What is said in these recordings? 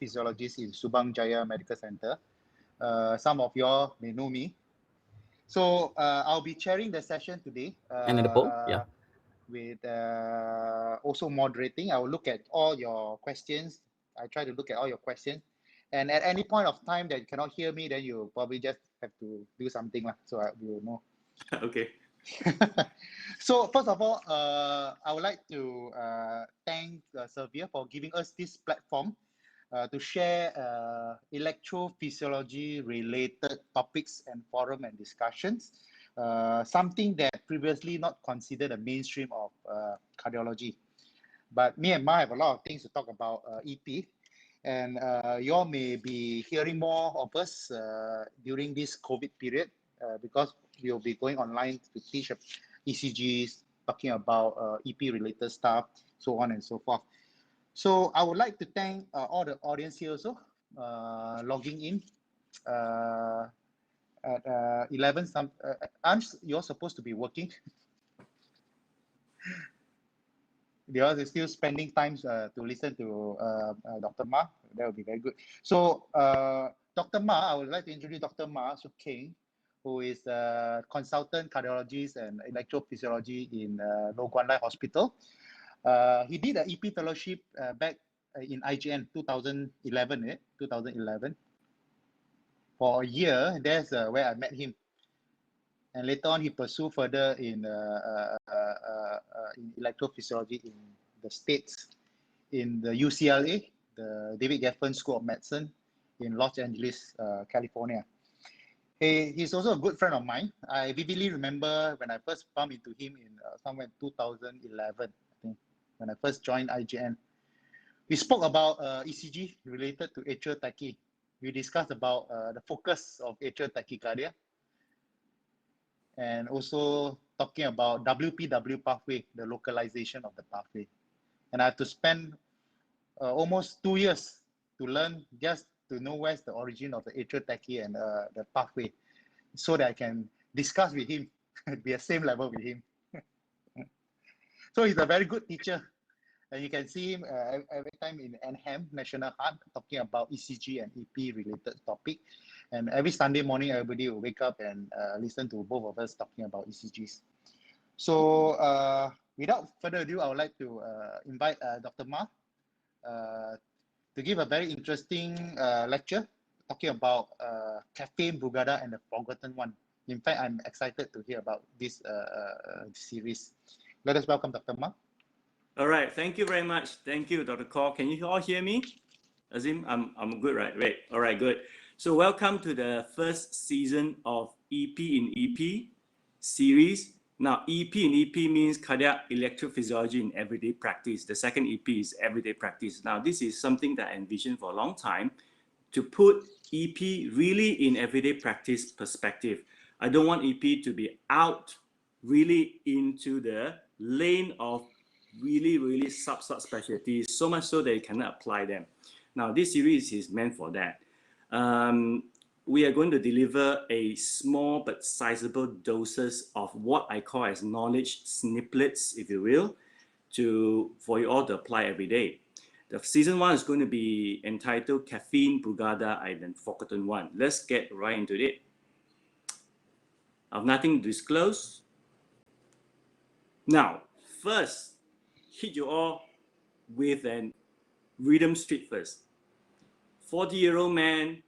electrophysiologist in Subang Jaya Medical Center. Some of y'all may know me. So I'll be chairing the session today. And in the poll, yeah. With also moderating. I will look at all your questions. I try to look at all your questions. And at any point of time that you cannot hear me, then you probably just have to do something so we will know. Okay. So first of all, I would like to thank Servier for giving us this platform to share electrophysiology related topics and forum and discussions, something that previously not considered a mainstream of cardiology. But me and Ma have a lot of things to talk about EP, and you all may be hearing more of us during this COVID period because we'll be going online to teach ECGs, talking about EP related stuff, so on and so forth. So I would like to thank all the audience here also logging in at 11. You're supposed to be working. They are still spending time to listen to Dr. Ma. That would be very good. So Dr. Ma, I would like to introduce Dr. Ma Suk Keng, who is a consultant cardiologist and electrophysiology in Loh Guan Lai Hospital. He did an EP fellowship back in IGN 2011. For a year, that's where I met him. And later on, he pursued further in electrophysiology in the States, in the UCLA, the David Geffen School of Medicine in Los Angeles, California. He's also a good friend of mine. I vividly remember when I first bumped into him in somewhere in 2011, I think, when I first joined IGN. We spoke about ECG related to atrial tachy. We discussed about the focus of atrial tachycardia, and also talking about WPW pathway, the localization of the pathway. And I had to spend almost 2 years to learn, just to know where's the origin of the atrial tachy and the pathway, so that I can discuss with him, be at the same level with him. So he's a very good teacher. And you can see him every time in NHAM, National Heart, talking about ECG and EP related topic. And every Sunday morning, everybody will wake up and listen to both of us talking about ECGs. So without further ado, I would like to invite Dr. Ma to give a very interesting lecture talking about Caffeine, Brugada, and the Forgotten One. In fact, I'm excited to hear about this series. Let us welcome Dr. Ma. All right, thank you very much. Thank you, Dr. Kaur. Can you all hear me? Azim, I'm good, right? Great. All right, good. So welcome to the first season of EP in EP series. Now, EP in EP means cardiac electrophysiology in everyday practice. The second EP is everyday practice. Now, this is something that I envisioned for a long time, to put EP really in everyday practice perspective. I don't want EP to be out really into the lane of really subspecialties, so much so that you cannot apply them. Now, this series is meant for that. We are going to deliver a small but sizable doses of what I call as knowledge snippets, if you will, for you all to apply every day. The season 1 is going to be entitled Caffeine, Brugada, and the Forgotten One. Let's get right into it. I have nothing to disclose. Now, first, hit you all with a rhythm street first. 40-year-old man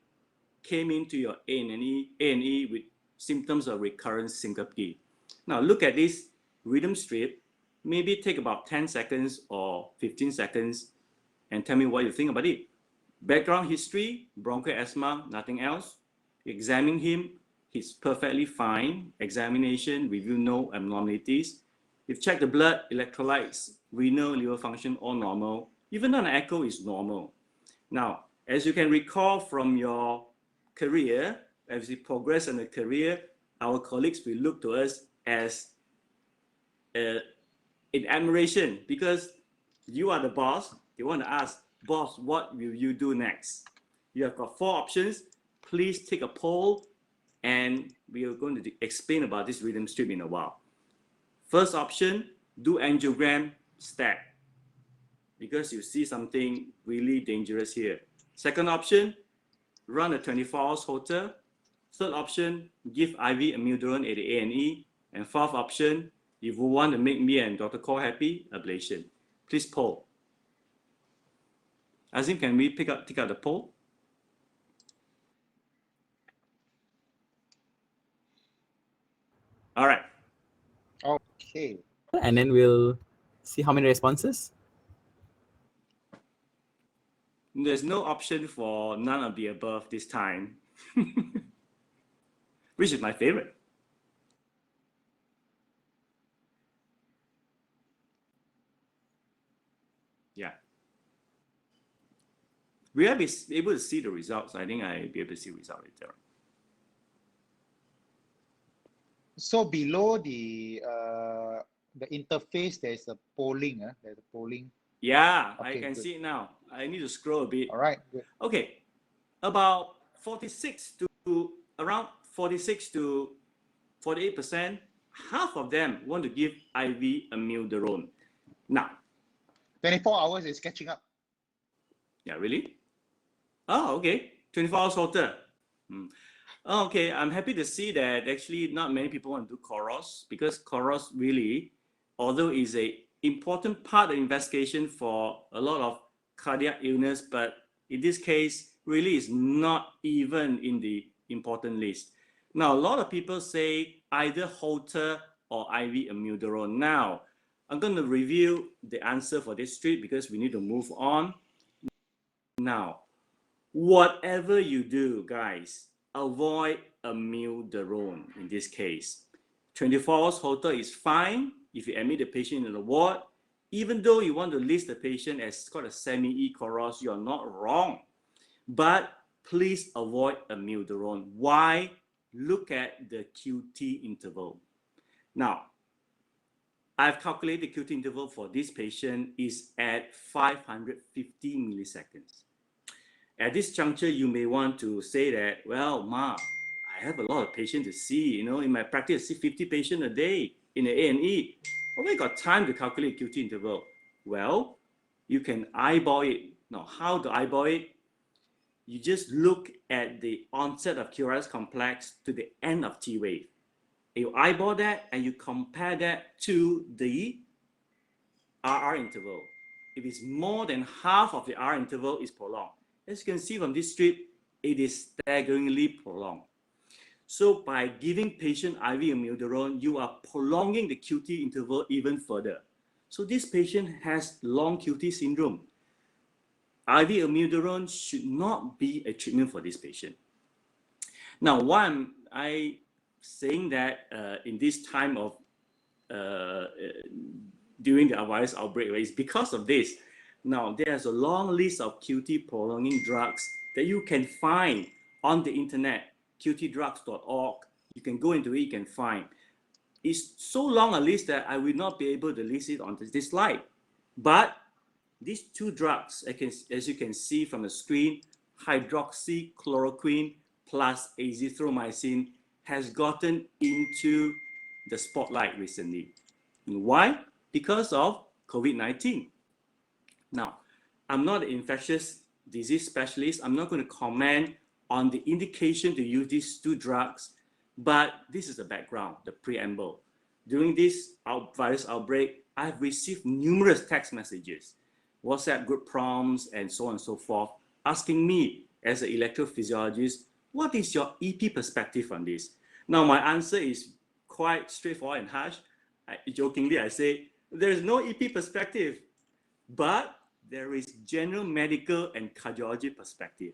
came into your A&E with symptoms of recurrent syncope. Now look at this rhythm strip, maybe take about 10 seconds or 15 seconds and tell me what you think about it. Background history, bronchial asthma, nothing else. Examine him, he's perfectly fine. Examination, review no abnormalities. You've checked the blood, electrolytes, renal, liver function, all normal. Even though an echo is normal. Now, as you can recall from your career, as you progress in the career, our colleagues will look to us as in admiration, because you are the boss. They want to ask, boss, what will you do next? You have got 4 options. Please take a poll, and we are going to explain about this rhythm strip in a while. First option, do angiogram, stat, because you see something really dangerous here. Second option, run a 24 hours Holter. Third option, give IV amiodarone at the A&E. And fourth option, if you want to make me and Dr. Kaur happy, ablation. Please poll. Azim, can we take out the poll? All right. Okay. And then we'll see how many responses. There's no option for none of the above this time, which is my favorite. Yeah. Will I be able to see the results? I think I'll be able to see the result later. So below the interface, there's a polling. There's a polling. Yeah, Okay, I can good. see it now. I need to scroll a bit. All right. Good. Okay, about 46 to around 46 to 48%, half of them want to give IV amiodarone. Now, 24 hours is catching up. yeah, really? Oh, okay. 24 hours Holter. Okay, I'm happy to see that actually not many people want to do Coros, because Coros really, although is a important part of investigation for a lot of cardiac illness, but in this case, really is not even in the important list. Now, a lot of people say either Holter or IV amiodarone. Now, I'm going to review the answer for this street because we need to move on. Now, whatever you do, guys, avoid amiodarone in this case. 24 hours Holter is fine if you admit the patient in the ward. Even though you want to list the patient as called a STEMI-E Coros, you are not wrong. But please avoid amiodarone. Why? Look at the QT interval. Now, I've calculated the QT interval for this patient is at 550 milliseconds. At this juncture, you may want to say that, well, Ma, I have a lot of patients to see. You know, in my practice, I see 50 patients a day in the A&E. Well, we got time to calculate QT interval. Well, you can eyeball it. Now, how to eyeball it? You just look at the onset of QRS complex to the end of T wave. You eyeball that and you compare that to the RR interval. If it's more than half of the R interval, is prolonged. As you can see from this strip, it is staggeringly prolonged. So by giving patient IV amiodarone, you are prolonging the QT interval even further. So this patient has long QT syndrome. IV amiodarone should not be a treatment for this patient. Now, why am I saying that in this time of during the virus outbreak is because of this. Now, there's a long list of QT prolonging drugs that you can find on the internet, qtdrugs.org. You can go into it, you can find. It's so long a list that I will not be able to list it on this slide. But these two drugs, as you can see from the screen, hydroxychloroquine plus azithromycin has gotten into the spotlight recently. Why? Because of COVID-19. Now, I'm not an infectious disease specialist. I'm not going to comment on the indication to use these two drugs, but this is the background, the preamble. During this virus outbreak, I've received numerous text messages, WhatsApp group prompts, and so on and so forth, asking me as an electrophysiologist, what is your EP perspective on this? Now, my answer is quite straightforward and harsh. Jokingly, I say, there is no EP perspective, but there is general medical and cardiology perspective,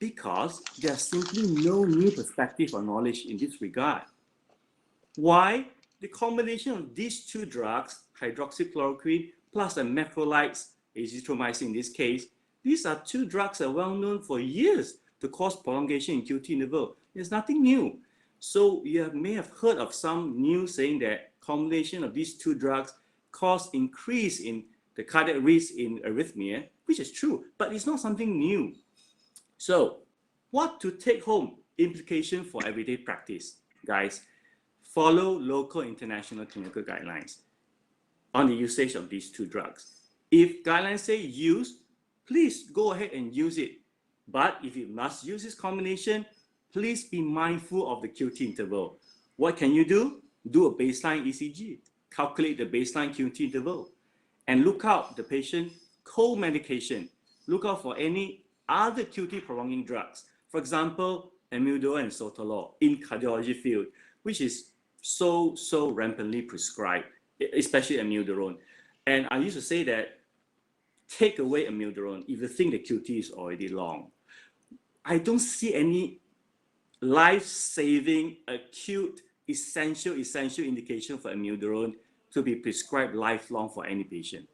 because there's simply no new perspective or knowledge in this regard. Why? The combination of these two drugs, hydroxychloroquine plus the macrolides, azithromycin in this case, these are two drugs that are well known for years to cause prolongation in QT interval. There's nothing new. So you may have heard of some news saying that combination of these two drugs cause increase in the cardiac risk in arrhythmia, which is true, but it's not something new. So what to take home implication for everyday practice, guys? Follow local international clinical guidelines on the usage of these two drugs. If guidelines say use, please go ahead and use it. But if you must use this combination, please be mindful of the QT interval. What can you do? Do a baseline ECG, calculate the baseline QT interval, and look out the patient co-medication. Look out for any other QT prolonging drugs. For example, amiodarone and sotalol in cardiology field, which is so rampantly prescribed, especially amiodarone. And I used to say that take away amiodarone if you think the QT is already long. I don't see any life-saving, acute, essential indication for amiodarone to be prescribed lifelong for any patient.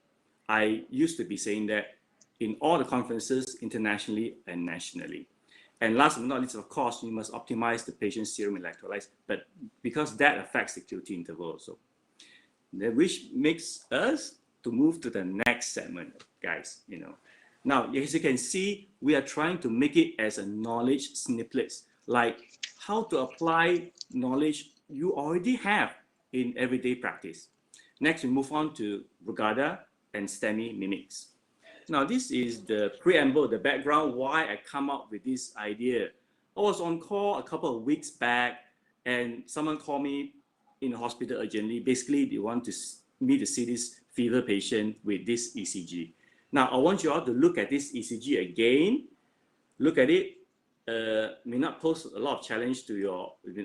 I used to be saying that in all the conferences internationally and nationally. And last but not least, of course, you must optimize the patient's serum electrolytes, but because that affects the QT interval also. Which makes us to move to the next segment, guys. Now, as you can see, we are trying to make it as a knowledge snippets, like how to apply knowledge you already have in everyday practice. Next, we move on to Brugada and STEMI-mimics. Now, this is the preamble, the background, why I come up with this idea. I was on call a couple of weeks back, and someone called me in the hospital urgently. Basically, they want me to see this fever patient with this ECG. Now, I want you all to look at this ECG again. Look at it. May not pose a lot of challenge to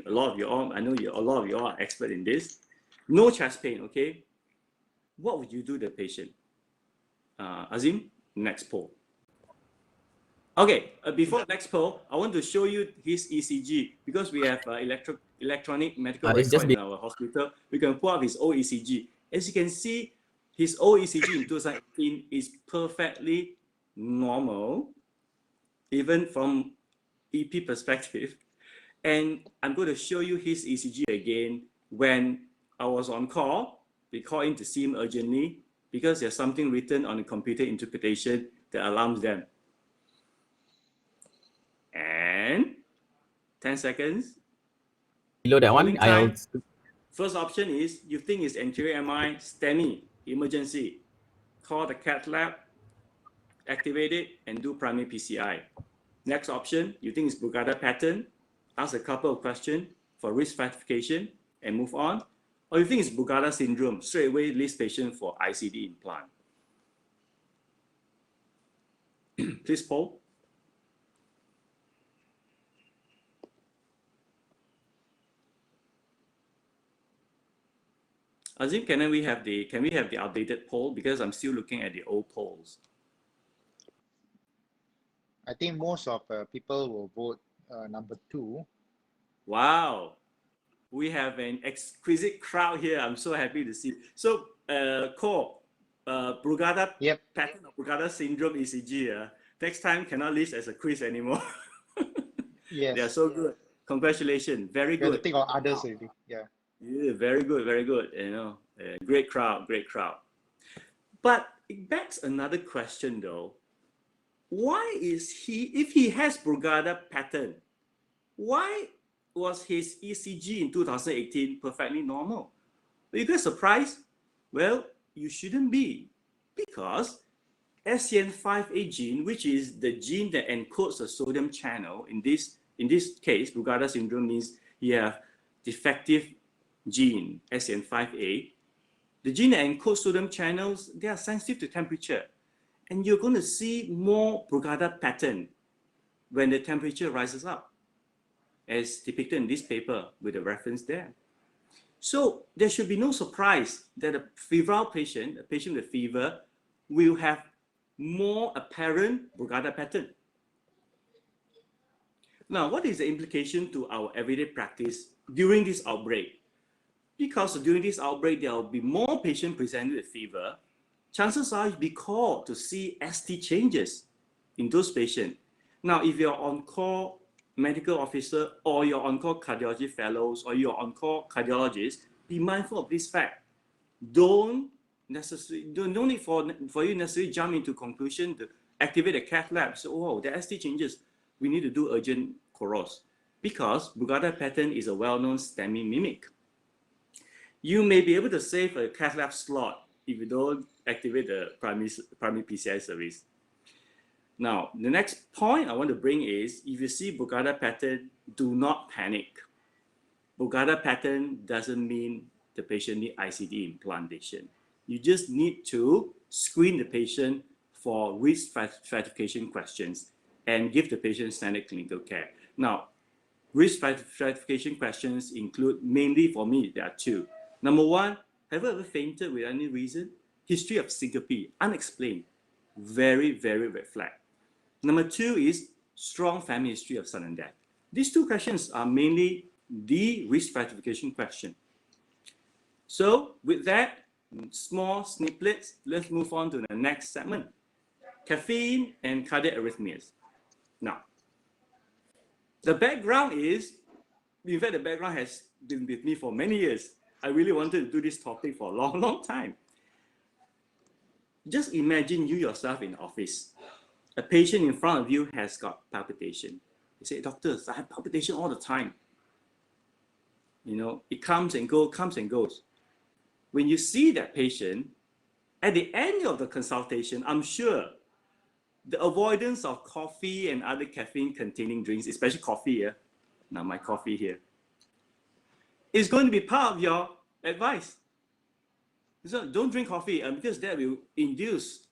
a lot of you all. I know a lot of you all are expert in this. No chest pain, okay? What would you do to the patient? Azim, next poll. Okay, before next poll, I want to show you his ECG because we have electronic medical record in our hospital. We can pull up his old ECG. As you can see, his old ECG in 2018 is perfectly normal, even from EP perspective. And I'm going to show you his ECG again when I was on call. We call in to see him urgently because there's something written on the computer interpretation that alarms them. And 10 seconds. Below that one, I'll... First option is you think it's anterior MI, STEMI, emergency. Call the cath lab, activate it, and do primary PCI. Next option, you think it's Brugada pattern, ask a couple of questions for risk stratification and move on. Or you think it's Brugada syndrome, straight away list patient for ICD implant. Please poll. Azim, can we have the updated poll because I'm still looking at the old polls. I think most of people will vote number 2. Wow, we have an exquisite crowd here. I'm so happy to see. So, Cole, Brugada pattern of Brugada syndrome ECG. Next time cannot list as a quiz anymore. Yes, they are so good. Congratulations, very good. You have to think of others already. Yeah. Yeah, very good, very good. Great crowd, great crowd. But it begs another question though. Why is if he has Brugada pattern, why was his ECG in 2018 perfectly normal? Are you guys surprised? Well, you shouldn't be, because SCN5A gene, which is the gene that encodes the sodium channel, in this case, Brugada syndrome means you have defective gene, SCN5A. The gene that encodes sodium channels, they are sensitive to temperature. And you're going to see more Brugada pattern when the temperature rises up, as depicted in this paper with a reference there. So there should be no surprise that a febrile patient, a patient with fever, will have more apparent Brugada pattern. Now, what is the implication to our everyday practice during this outbreak? Because during this outbreak, there will be more patients presenting with fever. Chances are you'll be called to see ST changes in those patients. Now, if you're on-call medical officer or you're on-call cardiology fellows or you're on-call cardiologist, be mindful of this fact. Don't need for you necessarily jump into conclusion to activate the cath lab. So, oh, the ST changes. We need to do urgent chorus because Brugada pattern is a well-known STEMI-mimic. You may be able to save a cath lab slot if you don't activate the primary PCI service. Now, the next point I want to bring is, if you see Brugada pattern, do not panic. Brugada pattern doesn't mean the patient needs ICD implantation. You just need to screen the patient for risk stratification questions and give the patient standard clinical care. Now, risk stratification questions include, mainly for me, there are two. Number one, have you ever fainted with any reason? History of syncope, unexplained. Very, very red flag. Number two is strong family history of sudden death. These two questions are mainly the risk stratification question. So with that, small snippets, let's move on to the next segment. Caffeine and cardiac arrhythmias. Now, the background is, in fact, the background has been with me for many years. I really wanted to do this topic for a long, long time. Just imagine you yourself in office. A patient in front of you has got palpitation. You say, doctors, I have palpitation all the time. You know, it comes and goes. When you see that patient, at the end of the consultation, I'm sure the avoidance of coffee and other caffeine-containing drinks, especially coffee here, now my coffee here, is going to be part of your advice. So don't drink coffee because that will induce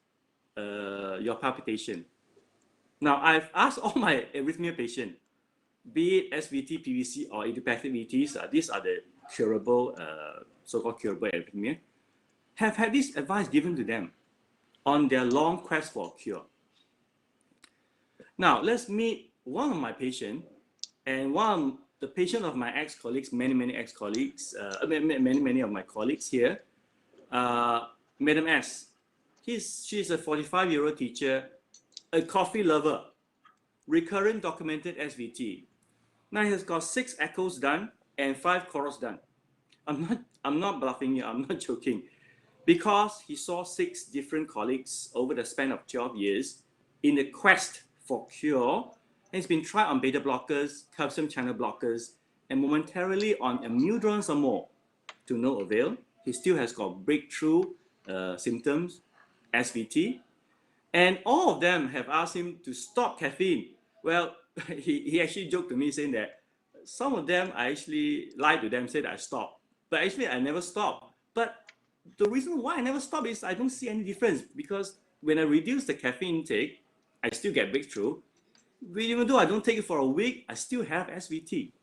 your palpitation. Now, I've asked all my arrhythmia patients, be it SVT, PVC, or idiopathic VTs, these are the curable, so-called curable arrhythmia, have had this advice given to them on their long quest for a cure. Now, let's meet one of my patients, and one of the patient of my ex-colleagues, many ex-colleagues, many of my colleagues here, Madam S. She's a 45-year-old teacher, a coffee lover, recurrent documented SVT. Now he has got 6 echoes done and 5 chorals done. I'm not bluffing you, I'm not joking. Because he saw 6 different colleagues over the span of 12 years in the quest for cure, and he's been tried on beta blockers, calcium channel blockers, and momentarily on amiodarone some more, to no avail. He still has got breakthrough symptoms, SVT, and all of them have asked him to stop caffeine. Well, he actually joked to me saying that some of them, I actually lied to them, said I stopped. But actually, I never stopped. But the reason why I never stopped is I don't see any difference, because when I reduce the caffeine intake, I still get breakthrough. Even though I don't take it for a week, I still have SVT.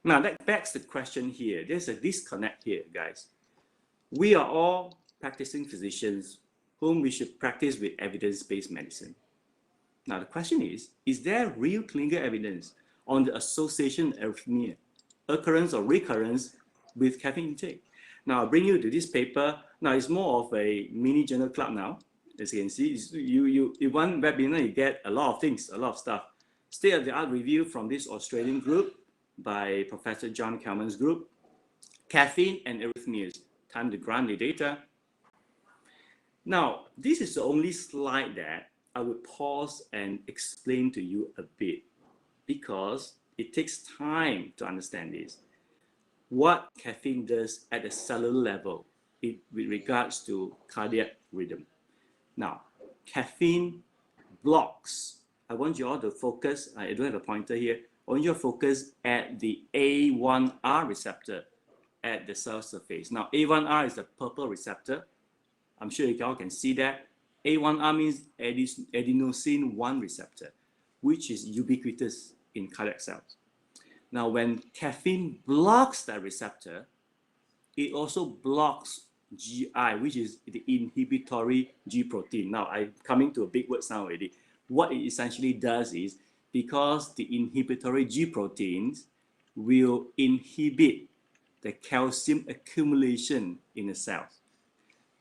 Now, that begs the question here. There's a disconnect here, guys. We are all practicing physicians whom we should practice with evidence-based medicine. Now, the question is there real clinical evidence on the association of arrhythmia, occurrence or recurrence with caffeine intake? Now, I'll bring you to this paper. Now, it's more of a mini journal club now. As you can see, in one webinar, you get a lot of things, a lot of stuff. State-of-the-art review from this Australian group by Professor John Kelman's group. Caffeine and arrhythmias, time to grant the data. Now, this is the only slide that I would pause and explain to you a bit, because it takes time to understand this. What caffeine does at a cellular level with regards to cardiac rhythm. Now, caffeine blocks. I want you all to focus, I don't have a pointer here, I want you to focus at the A1R receptor at the cell surface. Now, A1R is the purple receptor. I'm sure you all can see that. A1R means adenosine 1 receptor, which is ubiquitous in cardiac cells. Now, when caffeine blocks that receptor, it also blocks GI, which is the inhibitory G protein. Now, I'm coming to a big words now already. What it essentially does is, because the inhibitory G proteins will inhibit the calcium accumulation in the cells,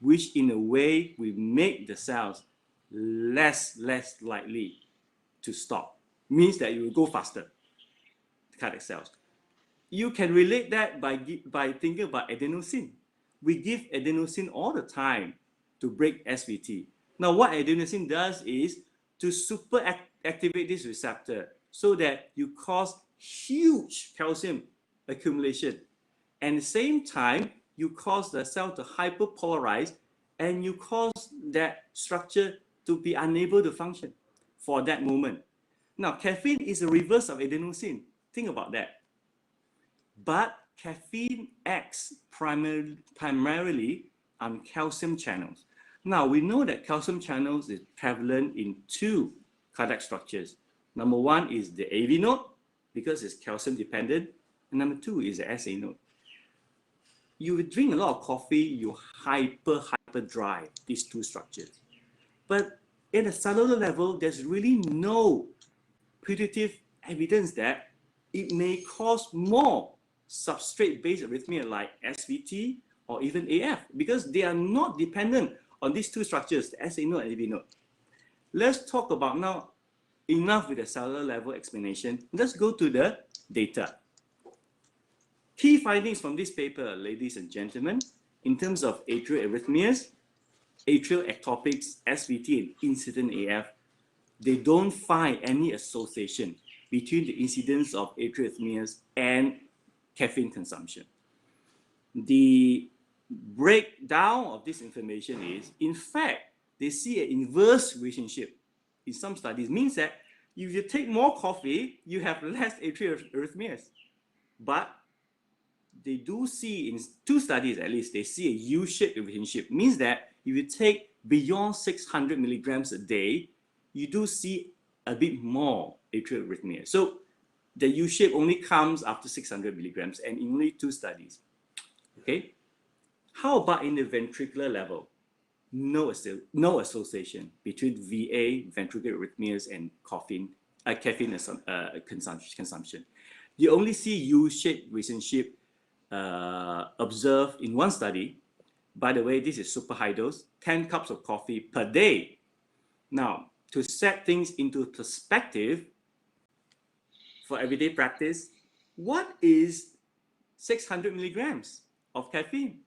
which in a way will make the cells less likely to stop. Means that you will go faster, cardiac cells. You can relate that by thinking about adenosine. We give adenosine all the time to break SVT. Now, what adenosine does is to super activate this receptor so that you cause huge calcium accumulation. And at the same time, you cause the cell to hyperpolarize, and you cause that structure to be unable to function. for that moment. Now, caffeine is the reverse of adenosine. Think about that. But caffeine acts primarily on calcium channels. Now, we know that calcium channels is prevalent in two cardiac structures. Number one is the AV node, because it's calcium dependent. And number two is the SA node. You drink a lot of coffee, you hyper drive these two structures. But at a cellular level, there's really no predictive evidence that it may cause more substrate-based arrhythmia like SVT or even AF, because they are not dependent on these two structures, the SA node and AV node. Let's talk about now, enough with the cellular level explanation. Let's go to the data. Key findings from this paper, ladies and gentlemen, in terms of atrial arrhythmias, atrial ectopics, SVT, and incident AF, they don't find any association between the incidence of atrial arrhythmias and caffeine consumption. The breakdown of this information is, in fact, they see an inverse relationship in some studies. Means that if you take more coffee, you have less atrial arrhythmias. But they do see, in two studies at least, they see a U-shaped relationship. Means that if you take beyond 600 milligrams a day, you do see a bit more atrial arrhythmia. So the U-shape only comes after 600 milligrams and in only two studies. Okay. How about in the ventricular level? No association between VA, ventricular arrhythmias, and caffeine consumption. You only see U-shaped relationship observed in one study. By the way, this is super high dose, 10 cups of coffee per day. Now, to set things into perspective for everyday practice, what is 600 milligrams of caffeine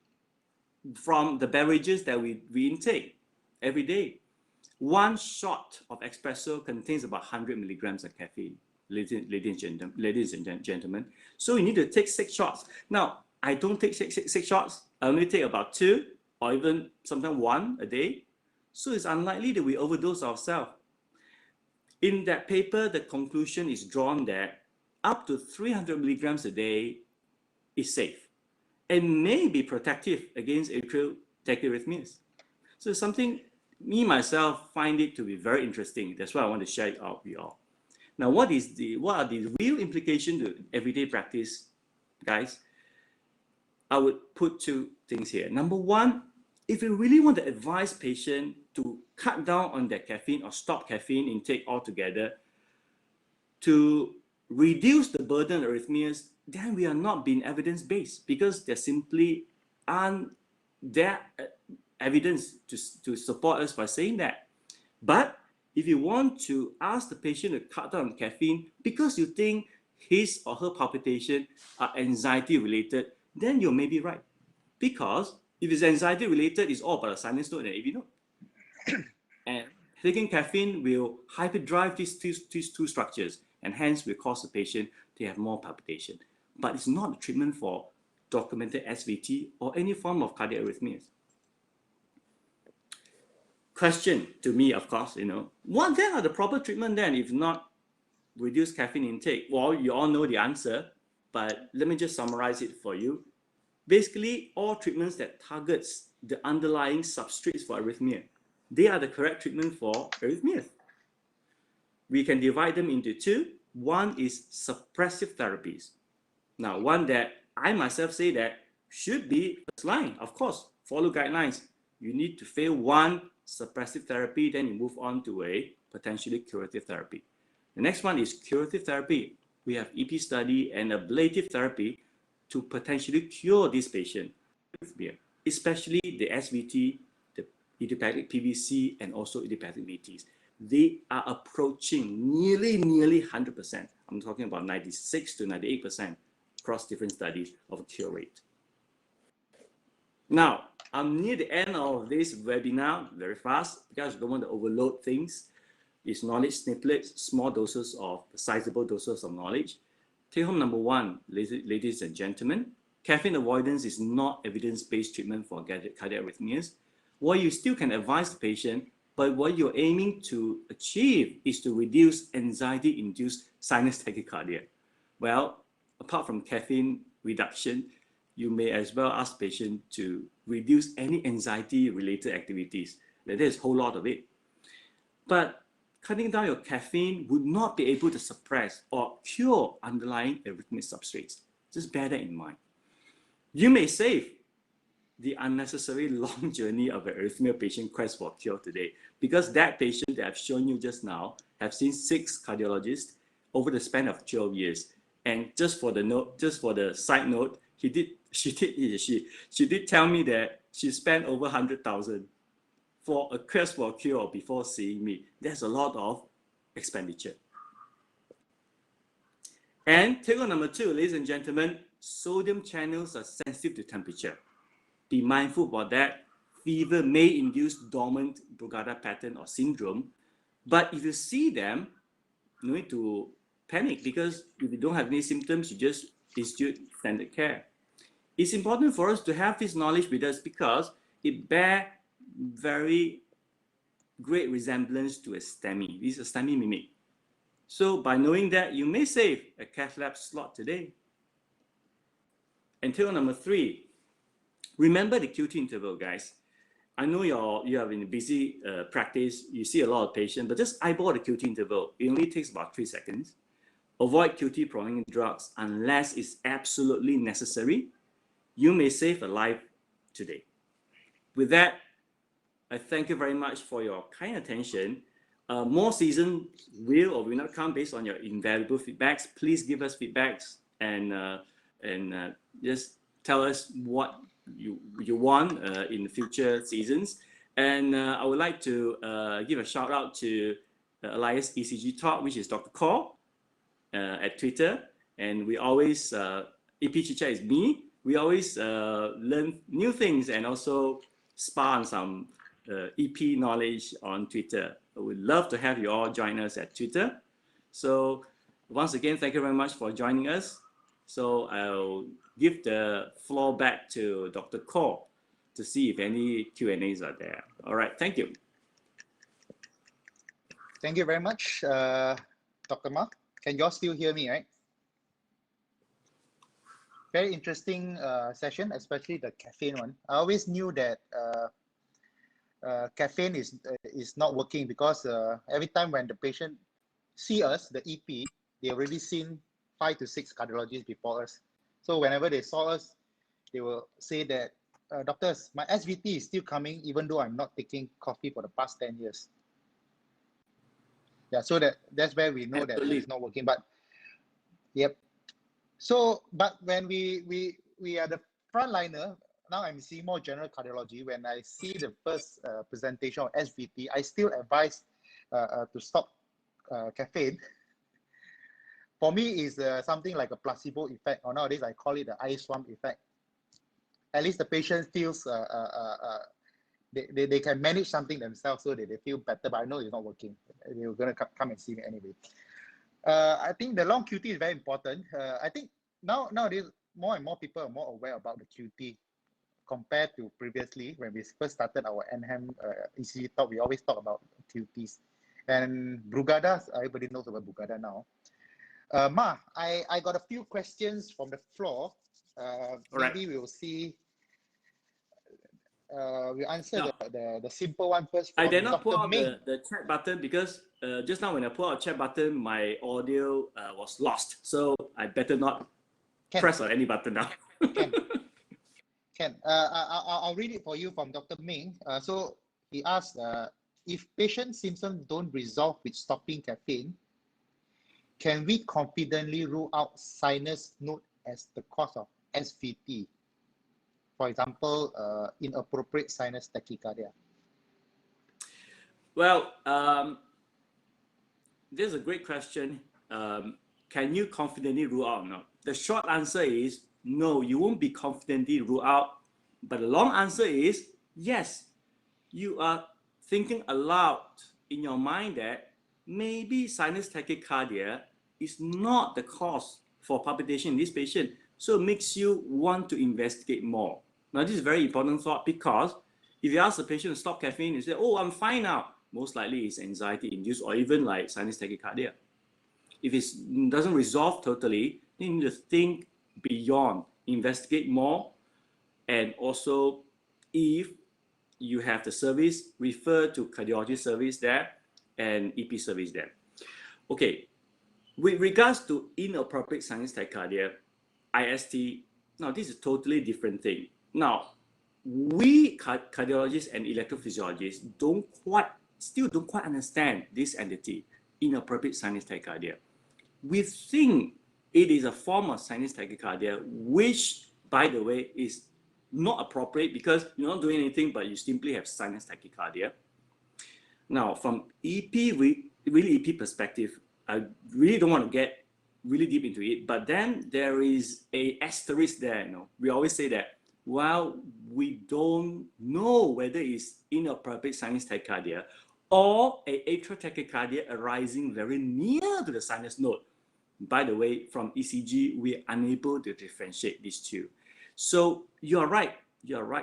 from the beverages that we intake every day? One shot of espresso contains about 100 milligrams of caffeine, ladies and gentlemen. So you need to take 6 shots. Now, I don't take six shots. I only take about 2 or even sometimes 1 a day. So it's unlikely that we overdose ourselves. In that paper, the conclusion is drawn that up to 300 milligrams a day is safe and may be protective against atrial tachyarrhythmias. So it's something me myself find it to be very interesting. That's why I want to share it out with you all. Now, what are the real implications to everyday practice, guys? I would put 2 things here. Number one, if you really want to advise patients to cut down on their caffeine or stop caffeine intake altogether to reduce the burden of arrhythmias, then we are not being evidence-based, because there simply aren't evidence to support us by saying that. But if you want to ask the patient to cut down on caffeine because you think his or her palpitation are anxiety related, then you may be right. Because if it's anxiety related, it's all about the sinus node and AV node. And taking caffeine will hyperdrive these two structures, and hence will cause the patient to have more palpitation. But it's not a treatment for documented SVT or any form of cardiac arrhythmias. Question to me, of course, what then are the proper treatment then if not reduce caffeine intake? Well, you all know the answer, but let me just summarize it for you. Basically, all treatments that targets the underlying substrates for arrhythmia, they are the correct treatment for arrhythmias. We can divide them into 2. One is suppressive therapies. Now, one that I myself say that should be first line, of course, follow guidelines. You need to fail one suppressive therapy, then you move on to a potentially curative therapy. The next one is curative therapy. We have EP study and ablative therapy to potentially cure this patient, especially the SVT, the idiopathic PVC, and also idiopathic VTs. They are approaching nearly 100%. I'm talking about 96 to 98% across different studies of cure rate. Now, I'm near the end of this webinar very fast because I don't want to overload things. It's knowledge snippets, small doses of sizable doses of knowledge. Take home number 1, ladies and gentlemen, caffeine avoidance is not evidence-based treatment for cardiac arrhythmias. While you still can advise the patient but what you're aiming to achieve is to reduce anxiety-induced sinus tachycardia. Well, apart from caffeine reduction, you may as well ask patients to reduce any anxiety-related activities. There's a whole lot of it. But cutting down your caffeine would not be able to suppress or cure underlying arrhythmic substrates. Just bear that in mind. You may save the unnecessary long journey of an arrhythmia patient quest for cure today, because that patient that I've shown you just now have seen 6 cardiologists over the span of 12 years. And just for the side note, she did tell me that she spent over 100,000 for a quest for cure before seeing me. That's a lot of expenditure. And takeaway number 2, ladies and gentlemen, sodium channels are sensitive to temperature. Be mindful about that. Fever may induce dormant Brugada pattern or syndrome, but if you see them, you no need to panic, because if you don't have any symptoms, you just institute standard care. It's important for us to have this knowledge with us because it bears very great resemblance to a STEMI. This is a STEMI-mimic. So by knowing that, you may save a cath lab slot today. And takeaway number 3, remember the QT interval, guys. I know you have in busy practice, you see a lot of patients, but just eyeball the QT interval. It only takes about 3 seconds. Avoid QT prolonging drugs unless it's absolutely necessary. You may save a life today. With that, I thank you very much for your kind attention. More seasons will or will not come based on your invaluable feedbacks. Please give us feedbacks and just tell us what you want in the future seasons. And I would like to give a shout out to Elias ECG Talk, which is Dr. Call at Twitter. And we always, EP Chicha is me. We always learn new things and also spar on some EP knowledge on Twitter. We'd love to have you all join us at Twitter. So once again, thank you very much for joining us. So I'll give the floor back to Dr. Kaur to see if any Q&As are there. All right, thank you. Thank you very much, Dr. Ma. Can you all still hear me, right? Very interesting session, especially the caffeine one. I always knew that caffeine is not working because every time when the patient see us, the EP, they already seen 5 to 6 cardiologists before us. So whenever they saw us, they will say that, doctors, my SVT is still coming even though I'm not taking coffee for the past 10 years. Yeah, so that's where we know that it's not working. But yep. So, but when we are the frontliner, now I'm seeing more general cardiology. When I see the first presentation of SVT, I still advise to stop caffeine. For me, is something like a placebo effect, or nowadays I call it the ice swamp effect. At least the patient feels they can manage something themselves, so that they feel better. But I know it's not working. They're gonna come and see me anyway. I think the long QT is very important. I think nowadays more and more people are more aware about the QT compared to previously when we first started our NHAM ECG talk. We always talk about QTs and Brugada. Everybody knows about Brugada now. Ma, I got a few questions from the floor. Maybe we'll see. We'll answer the simple one first. I did not pull out the chat button because just now when I pull out chat button, my audio was lost. So I better not press on any button now. I'll read it for you from Dr. Ming. So he asked, if patient symptoms don't resolve with stopping caffeine, can we confidently rule out sinus node as the cause of SVT? For example, inappropriate sinus tachycardia. Well, this is a great question. Can you confidently rule out or not? The short answer is no, you won't be confidently rule out. But the long answer is yes. You are thinking aloud in your mind that maybe sinus tachycardia is not the cause for palpitation in this patient. So it makes you want to investigate more. Now, this is a very important thought because if you ask the patient to stop caffeine, you say, oh, I'm fine now. most likely is anxiety induced or even like sinus tachycardia. If it doesn't resolve totally, then you need to think beyond, investigate more, and also if you have the service, refer to cardiology service there and EP service there. Okay, with regards to inappropriate sinus tachycardia, IST, now this is a totally different thing. Now, we cardiologists and electrophysiologists still don't quite understand this entity, inappropriate sinus tachycardia. We think it is a form of sinus tachycardia, which, by the way, is not appropriate because you're not doing anything, but you simply have sinus tachycardia. Now, from really EP perspective, I really don't want to get really deep into it, but then there is a asterisk there. We always say that, well, we don't know whether it's inappropriate sinus tachycardia or a atrial tachycardia arising very near to the sinus node. By the way, from ECG, we're unable to differentiate these two. So you're right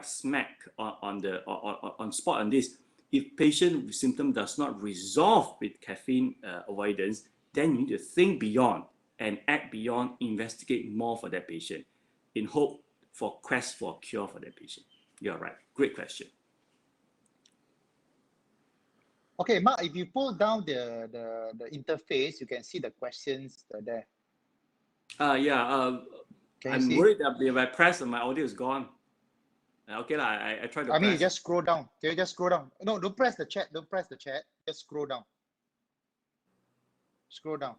smack on spot on this. If patient symptom does not resolve with caffeine avoidance, then you need to think beyond and act beyond, investigate more for that patient in hope for quest for a cure for that patient. You're right. Great question. Okay, Mark, if you pull down the interface, you can see the questions there. Yeah. I'm worried that if I press, my audio is gone. Okay, I tried to press. You just scroll down. Can you just scroll down? No, don't press the chat. Don't press the chat. Just scroll down. Scroll down.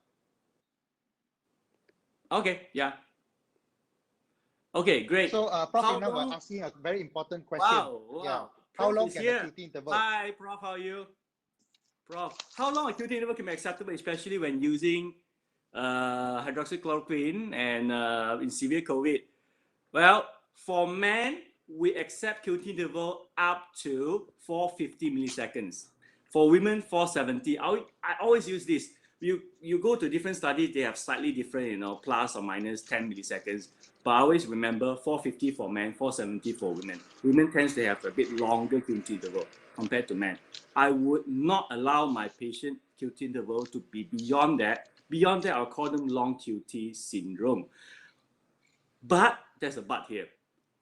Okay, yeah. Okay, great. So, Prof, now we're asking a very important question. Wow. Yeah. How long can the QT interval? Hi, Prof, how are you? Prof, how long a QT interval can be acceptable, especially when using hydroxychloroquine and in severe COVID? Well, for men, we accept QT interval up to 450 milliseconds. For women, 470. I always use this. You go to different studies, they have slightly different, plus or minus 10 milliseconds. But I always remember 450 for men, 470 for women. Women tends to have a bit longer QT interval compared to men. I would not allow my patient QT interval to be beyond that. Beyond that, I'll call them long QT syndrome. But there's a but here.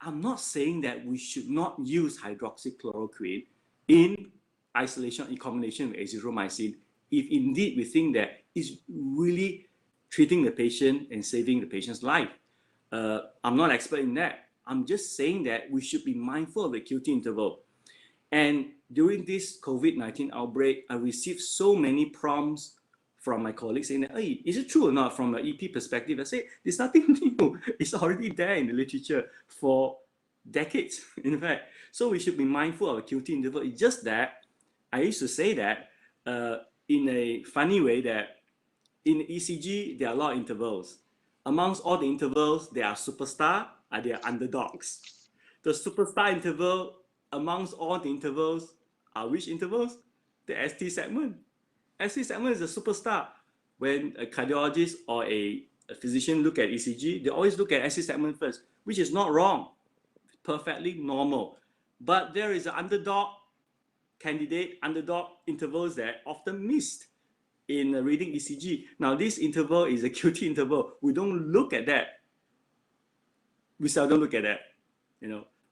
I'm not saying that we should not use hydroxychloroquine in isolation, in combination with azithromycin, if indeed we think that it's really treating the patient and saving the patient's life. I'm not an expert in that. I'm just saying that we should be mindful of the QT interval. And during this COVID-19 outbreak, I received so many prompts from my colleagues saying that, hey, is it true or not from an EP perspective? I say, there's nothing new. It's already there in the literature for decades, in fact. So we should be mindful of a QT interval. It's just that I used to say that in a funny way that in ECG, there are a lot of intervals. Amongst all the intervals, there are superstar and there are underdogs. The superstar interval amongst all the intervals are which intervals? The ST segment. ST segment is a superstar. When a cardiologist or a physician look at ECG, they always look at ST segment first, which is not wrong, perfectly normal. But there is an underdog intervals that often missed in reading ECG. Now, this interval is a QT interval. We don't look at that. We seldom look at that.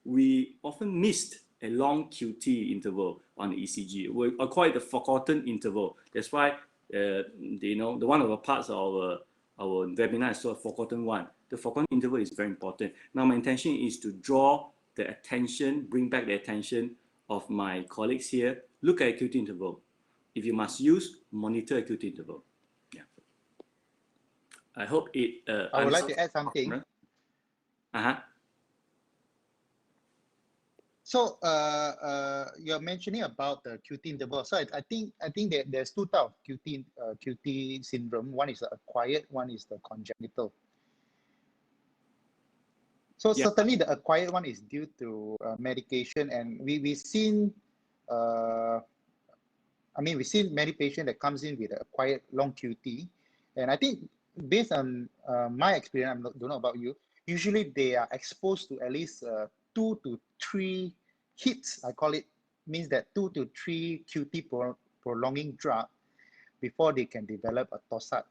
We often missed a long QT interval on the ECG. We call it the forgotten interval. That's why, the one of the parts of our webinar is called forgotten one. The forgotten interval is very important. Now, my intention is to draw the attention, bring back the attention of my colleagues here. Look at QT interval. If you must use, monitor QT interval. Yeah. I hope it. I would like to add something. So you're mentioning about the QT interval. So I think that there's two types of QT syndrome. One is the acquired, one is the congenital. So yeah, certainly the acquired one is due to medication, and we've seen we've seen many patients that comes in with acquired long QT, and I think based on my experience, I don't know about you, usually they are exposed to at least 2 to 3 hits, I call it, means that 2 to 3 QT prolonging drug before they can develop a torsade.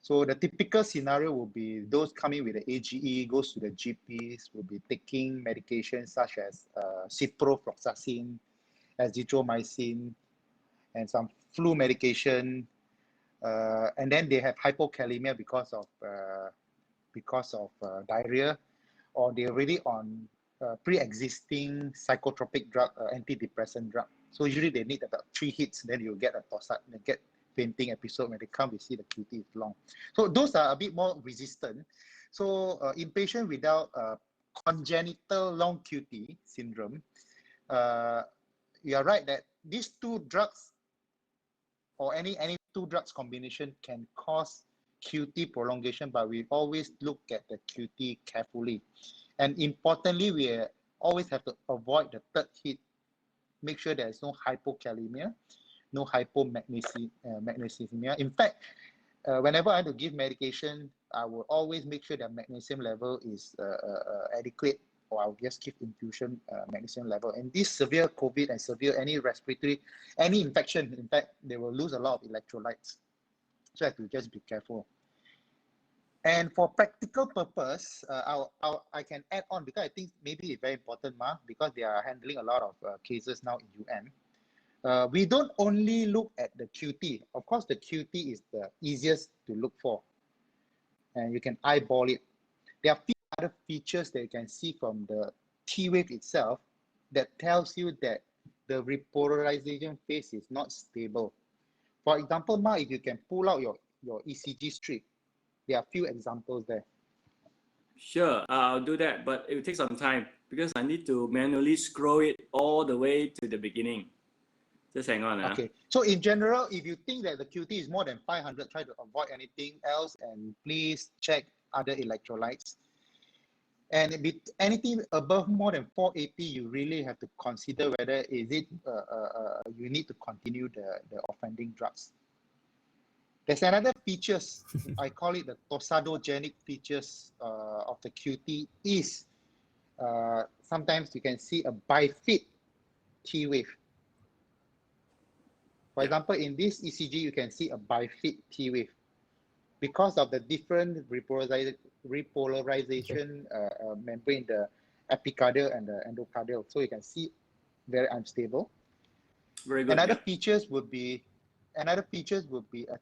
So the typical scenario will be those coming with the AGE, goes to the GPs, will be taking medications such as ciprofloxacin, azithromycin, and some flu medication, and then they have hypokalemia because of diarrhea, or they're already on pre-existing psychotropic drug, antidepressant drug. So usually they need about 3 hits, then you'll get a torsade, they get fainting episode. When they come, we see the QT is long. So those are a bit more resistant. So in patients without congenital long QT syndrome, you are right that these 2 drugs or any 2 drugs combination can cause QT prolongation, but we always look at the QT carefully. And importantly, we always have to avoid the 3rd hit. Make sure there's no hypokalemia, no hypomagnesemia. In fact, whenever I have to give medication, I will always make sure that magnesium level is adequate, or I'll just give infusion magnesium level. And this severe COVID and severe any respiratory, any infection, in fact, they will lose a lot of electrolytes. So I have to just be careful. And for practical purpose, I can add on, because I think maybe it's very important, because they are handling a lot of cases now in UN. We don't only look at the QT. Of course, the QT is the easiest to look for, and you can eyeball it. There are a few other features that you can see from the T wave itself that tells you that the repolarization phase is not stable. For example, if you can pull out your ECG strip, there are a few examples there. Sure, I'll do that, but it will take some time because I need to manually scroll it all the way to the beginning. Just hang on. Okay, so in general, if you think that the QT is more than 500, try to avoid anything else, and please check other electrolytes. And if anything above more than 480, you really have to consider whether is it you need to continue the offending drugs. There's another features, I call it the torsadogenic features of the QT is sometimes you can see a bifid T wave. For example, in this ECG, you can see a bifid T wave because of the different repolarization membrane, the epicardial and the endocardial. So you can see very unstable. Very good. Another features would be a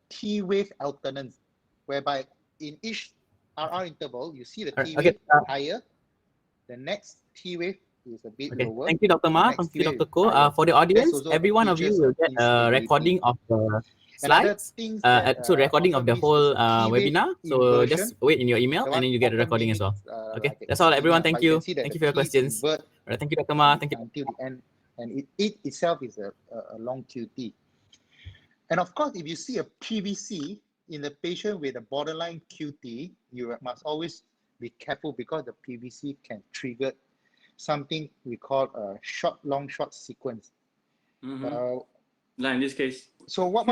T wave alternance, whereby in each RR interval, you see the T wave higher, the next T wave is a bit lower. Thank you, Dr. Ma. Thank you, Dr. Ko. For the audience, every one of you will get a recording of the slides. So recording of the whole webinar. So just wait in your email and then you get a recording as well. Okay, that's all, everyone. Thank you. Thank you for your questions. All right, thank you, Dr. Ma. Thank you. Until the end, and it itself is a long QT. And of course, if you see a PVC in the patient with a borderline QT, you must always be careful because the PVC can trigger something we call a long short sequence. Like in this case. So what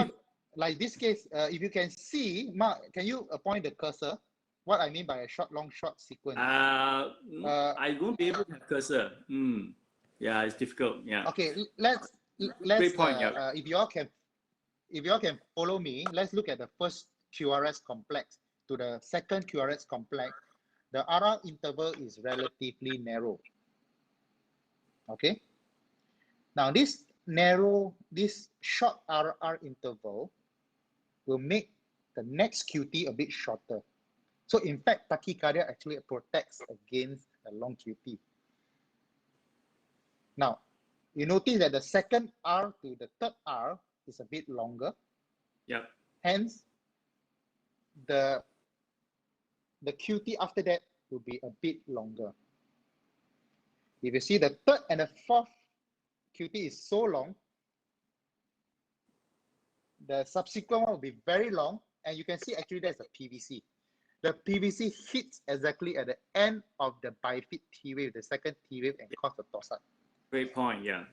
like this case, if you can see, Mark, can you point the cursor? What I mean by a long short sequence? I won't be able to have cursor. Yeah, it's difficult. Yeah. Okay, let's Great point, if you all can follow me, let's look at the first QRS complex to the second QRS complex. The RR interval is relatively narrow. Okay. Now this short RR interval will make the next QT a bit shorter. So in fact, tachycardia actually protects against a long QT. Now, you notice that the second R to the third R is a bit longer. Yeah. Hence, the QT after that will be a bit longer. If you see the third and the fourth QT is so long, the subsequent one will be very long, and you can see actually there's a PVC. The PVC hits exactly at the end of the bifid T wave, the second T wave, and cause the torsade. Great point. Yeah.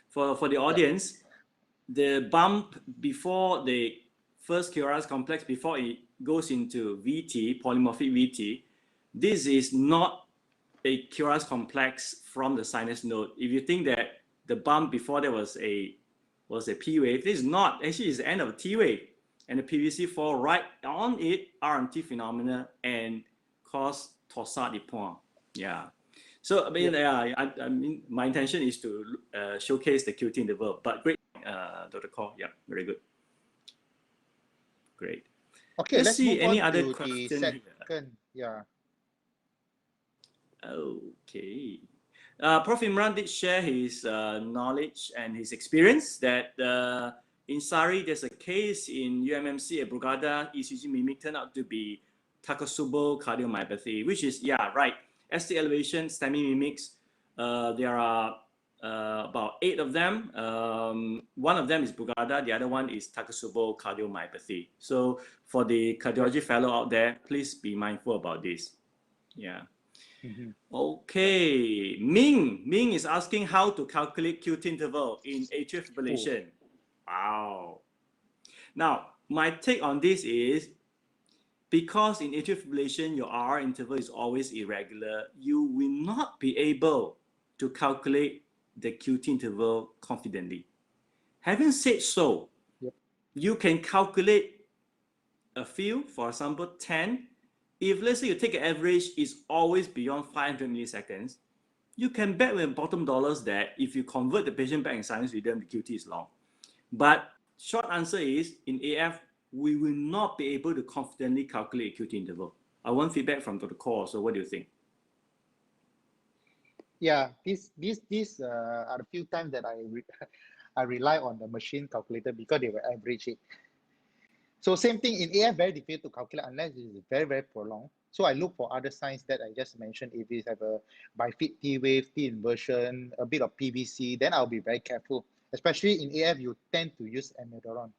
For the audience, the bump before the first QRS complex, before it goes into VT, polymorphic VT, this is not a QRS complex from the sinus node. If you think that the bump before there was a was a P wave. This is not, actually it's the end of a T wave. And the PVC fall right on it, RMT phenomena, and cause torsade de point. Yeah. So, I mean, I mean, my intention is to showcase the QT interval, but great, Dr. Kaur. Yeah, very good. Great. Okay, let's see move any on other to question the here. second. Yeah. Okay. Prof. Imran did share his knowledge and his experience that in Sari, there's a case in UMMC at Brugada, ECG mimic turned out to be Takotsubo cardiomyopathy, which is, yeah, right. ST elevation, STEMI-mimics. There are about 8 of them. One of them is Brugada, the other one is Takotsubo cardiomyopathy. So for the cardiology fellow out there, please be mindful about this. Yeah. Okay, Ming is asking how to calculate QT interval in atrial fibrillation. Wow. Now, my take on this is, because in atrial fibrillation, your RR interval is always irregular, you will not be able to calculate the QT interval confidently. Having said so, you can calculate a few, for example, 10. If let's say you take an average, it's always beyond 500 milliseconds, you can bet with bottom dollars that if you convert the patient back in sinus rhythm, the QT is long. But short answer is, in AF, we will not be able to confidently calculate a QT interval. I want feedback from Dr. Kaur. So what do you think? Yeah, these are the few times that I rely on the machine calculator because they will average it. So same thing in AF, very difficult to calculate unless it is very, very prolonged. So I look for other signs that I just mentioned. If it have a bifid T wave, T inversion, a bit of PVC, then I'll be very careful. Especially in AF, you tend to use amiodarone.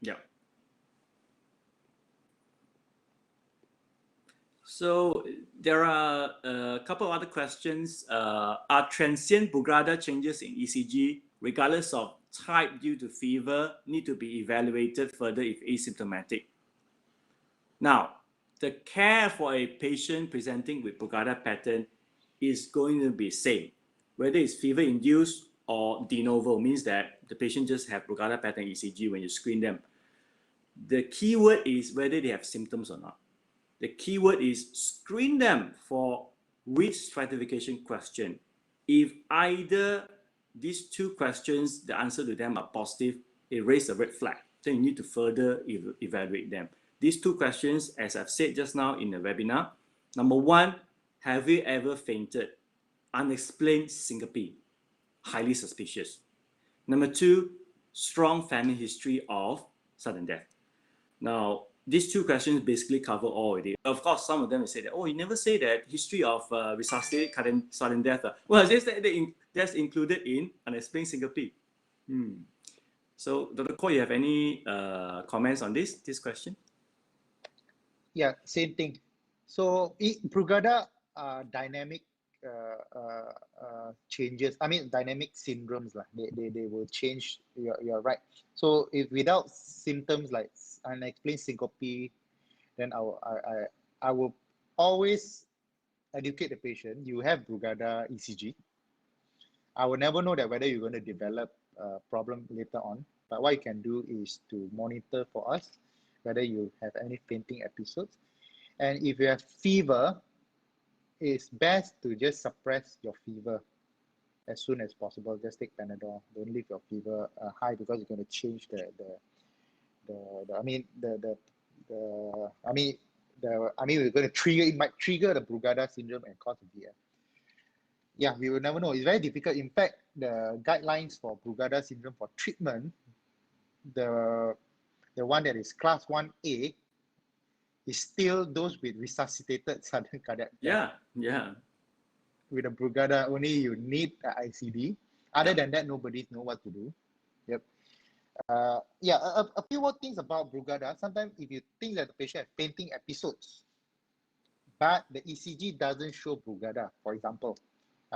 Yeah. So there are a couple of other questions. Are transient Brugada changes in ECG, regardless of type due to fever, need to be evaluated further if asymptomatic? Now, the care for a patient presenting with Brugada pattern is going to be same, whether it's fever-induced or de novo, means that the patient just have Brugada pattern ECG when you screen them. The key word is whether they have symptoms or not. The key word is screen them for risk stratification question. If either these two questions, the answer to them are positive, it raises a red flag. Then you need to further evaluate them. These two questions, as I've said just now in the webinar, number one, have you ever fainted? Unexplained syncope, highly suspicious. Number two, strong family history of sudden death. Now, these two questions basically cover all already. Of course, some of them will say that, oh, you never say that history of resuscitated sudden death. Well, that's included in unexplained syncope. So, Dr. Kaur, you have any comments on this question? Yeah, same thing. So Brugada dynamic changes. I mean, dynamic syndromes, they will change. You're right. So if without symptoms like unexplained syncope, then I will always educate the patient. You have Brugada ECG. I will never know that whether you're going to develop a problem later on. But what you can do is to monitor for us whether you have any fainting episodes. And if you have fever, it's best to just suppress your fever as soon as possible. Just take Panadol. Don't leave your fever high because it's going to change we're going to trigger. It might trigger the Brugada syndrome and cause a VF. Yeah, we will never know. It's very difficult. In fact, the guidelines for Brugada syndrome for treatment, the one that is class 1A, is still those with resuscitated sudden cardiac death. Yeah. With a Brugada, only you need an ICD. Other than that, nobody knows what to do. Yep. A few more things about Brugada. Sometimes if you think that the patient has fainting episodes, but the ECG doesn't show Brugada, for example,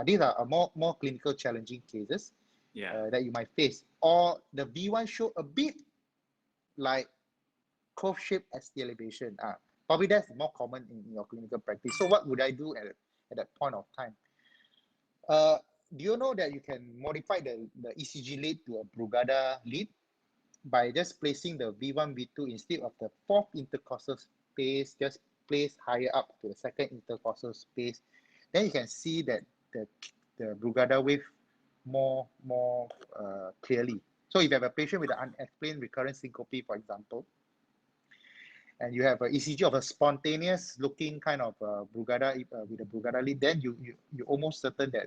these are more clinical challenging cases that you might face. Or the V1 show a bit like curve-shaped ST elevation. Probably that's more common in your clinical practice. So what would I do at that point of time? do you know that you can modify the ECG lead to a Brugada lead by just placing the V1, V2 instead of the fourth intercostal space, just place higher up to the second intercostal space. Then you can see that the Brugada wave more clearly. So if you have a patient with an unexplained recurrent syncope, for example, and you have an ECG of a spontaneous looking kind of Brugada with a Brugada lead, then you're almost certain that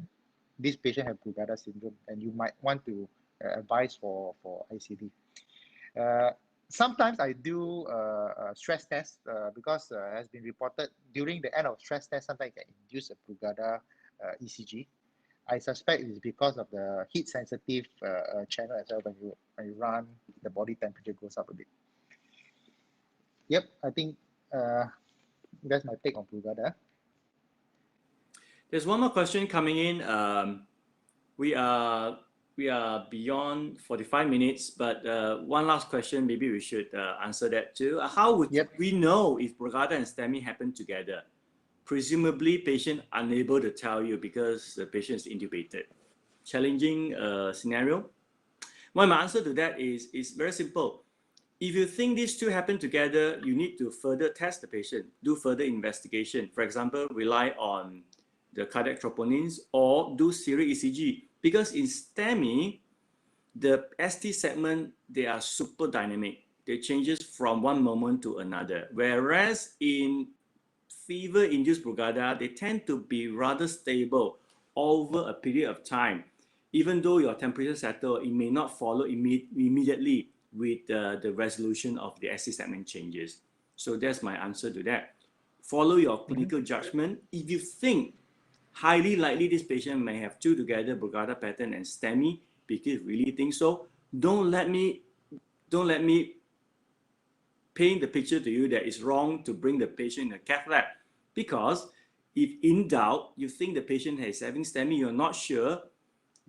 this patient has Brugada syndrome, and you might want to advise for ICD. Sometimes I do a stress test because it has been reported during the end of stress test, sometimes you can induce a Brugada ECG. I suspect it's because of the heat sensitive channel as well. When you run, the body temperature goes up a bit. Yep, I think that's my take on Brugada. There's one more question coming in. We are beyond 45 minutes, but one last question, maybe we should answer that too. How would we know if Brugada and STEMI happen together? Presumably, patient unable to tell you because the patient is intubated. Challenging scenario. Well, my answer to that is very simple. If you think these two happen together, you need to further test the patient, do further investigation. For example, rely on the cardiac troponins or do serial ECG. Because in STEMI, the ST segment, they are super dynamic. They changes from one moment to another. Whereas in fever-induced Brugada, they tend to be rather stable over a period of time. Even though your temperature settles, it may not follow immediately with the resolution of the ST segment changes. So that's my answer to that. Follow your clinical judgment. If you think highly likely this patient may have two together, Brugada pattern and STEMI, because you really think so, don't let me paint the picture to you that it's wrong to bring the patient in the cath lab. Because if in doubt, you think the patient is having STEMI, you're not sure,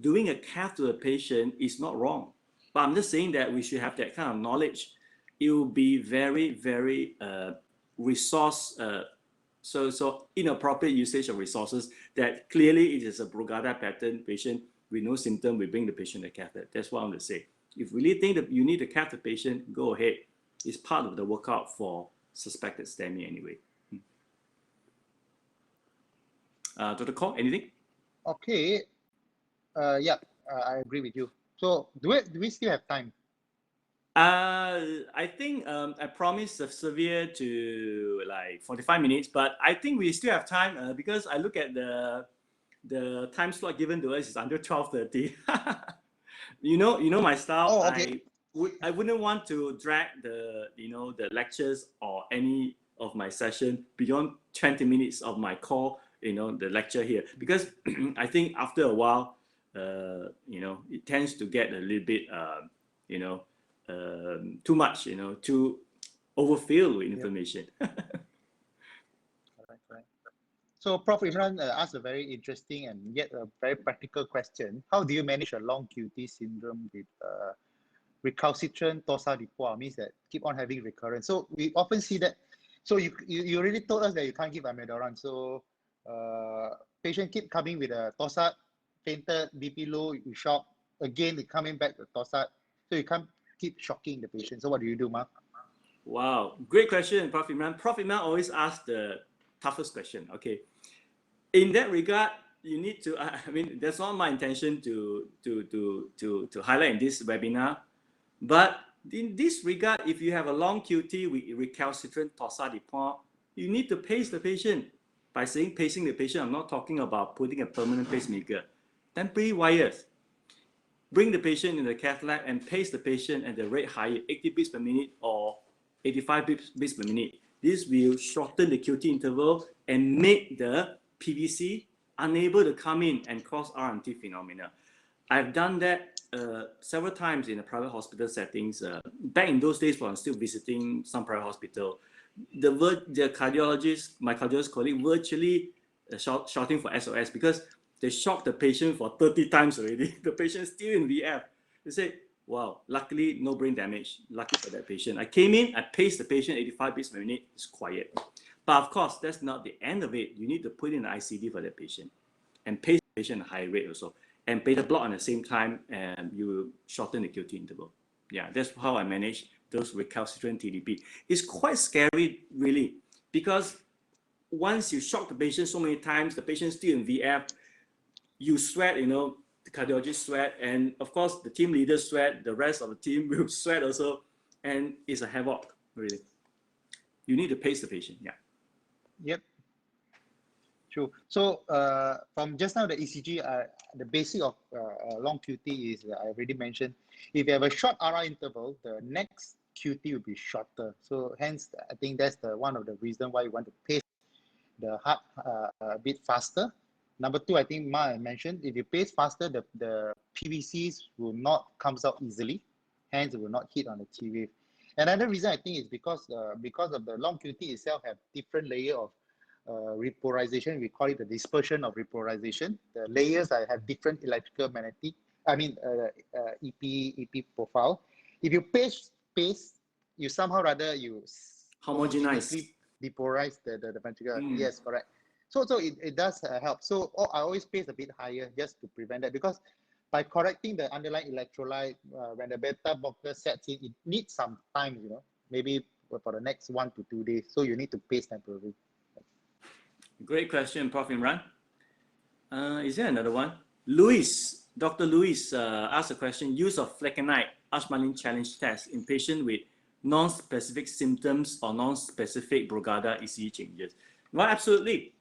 doing a cath to a patient is not wrong. But I'm just saying that we should have that kind of knowledge. It will be very, very resource, so inappropriate usage of resources that clearly it is a Brugada pattern patient with no symptom, we bring the patient to cath lab. That's what I'm going to say. If you really think that you need to cath the patient, go ahead. It's part of the workup for suspected STEMI anyway. Dr. Kok, anything? Okay. Yeah, I agree with you. So do we still have time? I think I promised Xavier to like 45 minutes, but I think we still have time because I look at the time slot given to us is under 12:30. you know my style. Oh, okay. I wouldn't want to drag the lectures or any of my session beyond 20 minutes of my call, the lecture here, because I think after a while, it tends to get a little bit, too much, too overfilled with information. Correct. So Prof. Imran asked a very interesting and yet a very practical question. How do you manage a long QT syndrome with recalcitrant tosa di pois? Means that keep on having recurrence. So we often see that. So you already told us that you can't give amiodarone. So patient keep coming with a tosa, fainted, BP low, you shock. Again, they coming back with tosa. So you can't keep shocking the patient. So what do you do, Mark? Wow, great question, Prof. Imran. Prof. Imran always asks the toughest question. Okay, in that regard, you need to. I mean, that's not my intention to highlight in this webinar, but in this regard, if you have a long QT with recalcitrant tosa di pois, you need to pace the patient. By saying pacing the patient, I'm not talking about putting a permanent pacemaker. Temporary wires. Bring the patient in the cath lab and pace the patient at the rate higher, 80 beats per minute or 85 beats per minute. This will shorten the QT interval and make the PVC unable to come in and cause RMT phenomena. I've done that several times in a private hospital settings. Back in those days when I'm still visiting some private hospital, the cardiologist, my cardiologist colleague, virtually shouting for SOS because they shocked the patient for 30 times already. The patient is still in VF. They say, wow, luckily no brain damage. Lucky for that patient. I came in, I paced the patient 85 beats per minute. It's quiet. But of course, that's not the end of it. You need to put in an ICD for that patient and pace the patient at a high rate also. and beta block at the same time, and you will shorten the QT interval. Yeah, that's how I manage those recalcitrant TDP. It's quite scary, really, because once you shock the patient so many times, the patient's still in VF, you sweat, you know, the cardiologist sweat, and of course the team leaders sweat, the rest of the team will sweat also, and it's a havoc, really. You need to pace the patient, yeah. Yep. True. So from just now, the ECG, the basic of long QT is, I already mentioned, if you have a short RR interval, the next QT will be shorter. So hence, I think that's one of the reasons why you want to pace the heart a bit faster. Number two, I think Ma mentioned, if you pace faster, the PVCs will not come out easily, hence it will not hit on the T wave. Another reason I think is because of the long QT itself have different layer of repolarization. We call it the dispersion of repolarization. The layers that have different electrical magnetic, EP profile. If you pace, you somehow rather you homogenize, depolarize the ventricle. Yes, correct. So it does help. So I always pace a bit higher just to prevent that, because by correcting the underlying electrolyte, when the beta blocker sets in, it needs some time, you know, maybe for the next 1 to 2 days. So you need to pace temporarily. Great question, Prof. Imran. Is there another one? Dr. Louis asked a question, use of flecainide Ashmanin challenge test in patient with non-specific symptoms or non-specific Brugada ECG changes. Well, absolutely,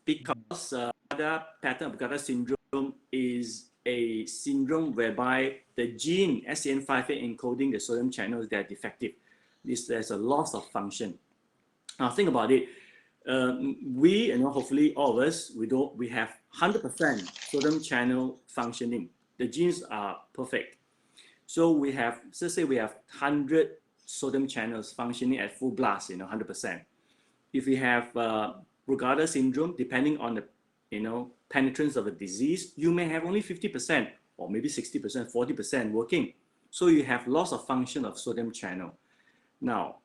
because Brugada pattern of Brugada syndrome is a syndrome whereby the gene SCN58 encoding the sodium channels, they're defective. There's a loss of function. Now think about it. We, and hopefully all of us, we have 100% sodium channel functioning. The genes are perfect. So we have, let's say we have 100 sodium channels functioning at full blast, 100%. If we have Brugada syndrome, depending on the, penetrance of the disease, you may have only 50% or maybe 60%, 40% working. So you have loss of function of sodium channel. Now,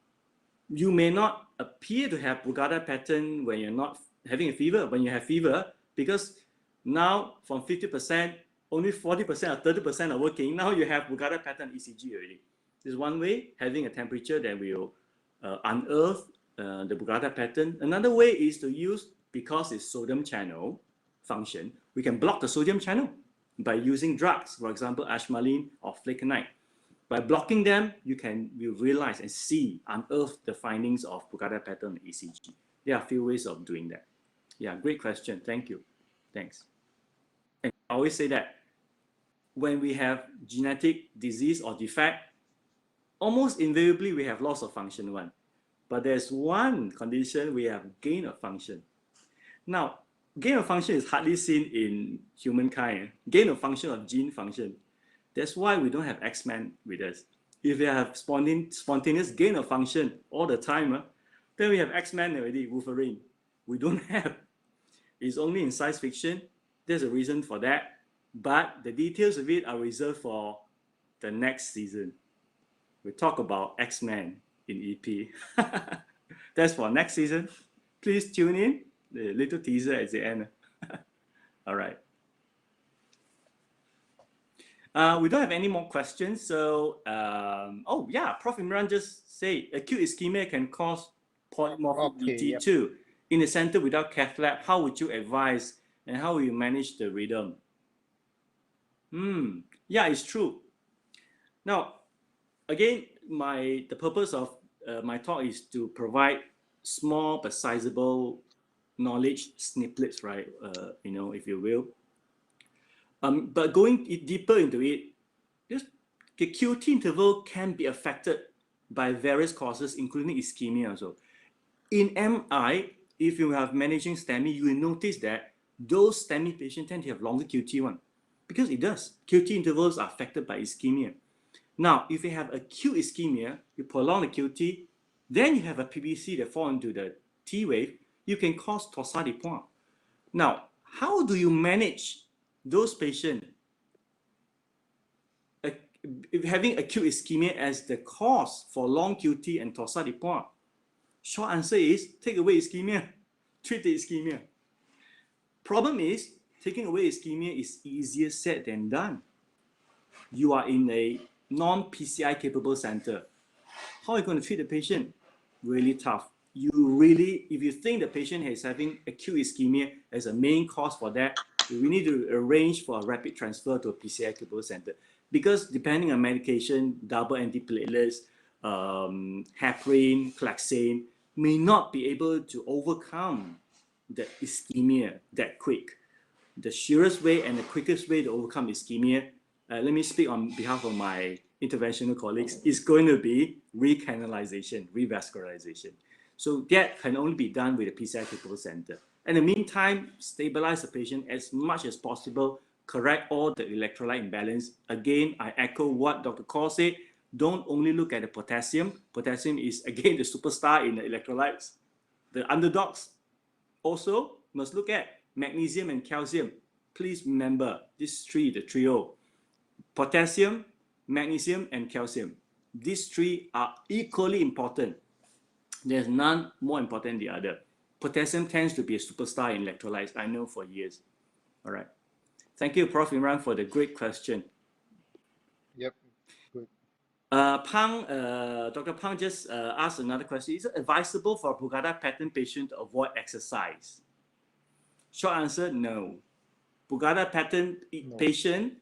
you may not appear to have Brugada pattern when you're not having a fever, when you have fever, because now from 50%, only 40% or 30% are working. Now you have Brugada pattern ECG already. This is one way, having a temperature that will unearth the Brugada pattern. Another way is to use, because it's sodium channel function, we can block the sodium channel by using drugs, for example, Ashmanin or flecainide. By blocking them, you realize and see, unearth the findings of Brugada pattern ECG. There are a few ways of doing that. Yeah, great question. Thank you. Thanks. And I always say that when we have genetic disease or defect, almost invariably we have loss of function one. But there's one condition we have gain of function. Now, gain of function is hardly seen in humankind. Gain of function of gene function. That's why we don't have X-Men with us. If we have spontaneous gain of function all the time, then we have X-Men already, Wolverine. We don't have. It's only in science fiction. There's a reason for that. But the details of it are reserved for the next season. We'll talk about X-Men in EP. That's for next season. Please tune in. The little teaser at the end. All right. We don't have any more questions. So, oh yeah, Prof. Imran just say acute ischemia can cause polymorphic VT too. In the center without cath lab, how would you advise and how will you manage the rhythm? Yeah, it's true. Now, again, the purpose of my talk is to provide small but sizable knowledge snippets, right? If you will. But going deeper into it, the QT interval can be affected by various causes, including ischemia also. In MI, if you have managing STEMI, you will notice that those STEMI patients tend to have longer QT one, because it does. QT intervals are affected by ischemia. Now, if you have acute ischemia, you prolong the QT, then you have a PVC that fall into the T wave, you can cause torsade de pointes. Now, how do you manage those patients having acute ischemia as the cause for long QT and torsade de pointes? Short answer is take away ischemia, treat the ischemia. Problem is, taking away ischemia is easier said than done. You are in a non-PCI capable center. How are you going to treat the patient? Really tough. You really, if you think the patient is having acute ischemia as a main cause for that, we need to arrange for a rapid transfer to a PCI capable center. Because depending on medication, double antiplatelets, heparin, Claxane, may not be able to overcome the ischemia that quick. The surest way and the quickest way to overcome ischemia, let me speak on behalf of my interventional colleagues, is going to be recanalization, revascularization. So that can only be done with a PCI capable center. In the meantime, stabilize the patient as much as possible, correct all the electrolyte imbalance. Again, I echo what Dr. Kaur said. Don't only look at the potassium. Potassium is, again, the superstar in the electrolytes. The underdogs also must look at magnesium and calcium. Please remember, these three, the trio: potassium, magnesium, and calcium. These three are equally important. There's none more important than the other. Potassium tends to be a superstar in electrolytes, I know for years. All right. Thank you, Prof. Imran, for the great question. Yep, good. Dr. Pang just asked another question. Is it advisable for a Brugada pattern patient to avoid exercise? Short answer, no. Brugada pattern patient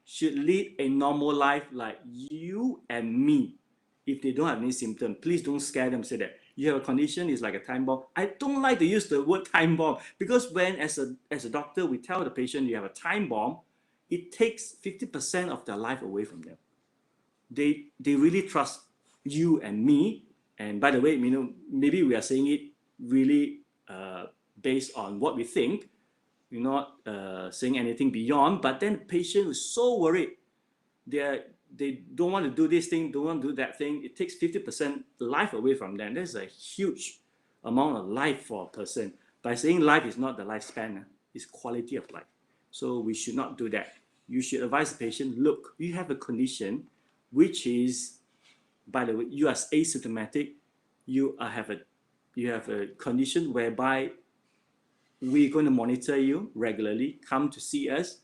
should lead a normal life like you and me. If they don't have any symptom, please don't scare them. Say that you have a condition, it's like a time bomb. I don't like to use the word time bomb, because when as a doctor we tell the patient you have a time bomb, it takes 50% of their life away from them. They really trust you and me. And by the way, you know, maybe we are saying it really based on what we think. We're not saying anything beyond. But then the patient is so worried. They don't want to do this thing, don't want to do that thing. It takes 50% life away from them. That's a huge amount of life for a person. By saying life is not the lifespan, it's quality of life. So we should not do that. You should advise the patient, look, you have a condition which is, by the way, you are asymptomatic. You have a condition whereby we're going to monitor you regularly. Come to see us.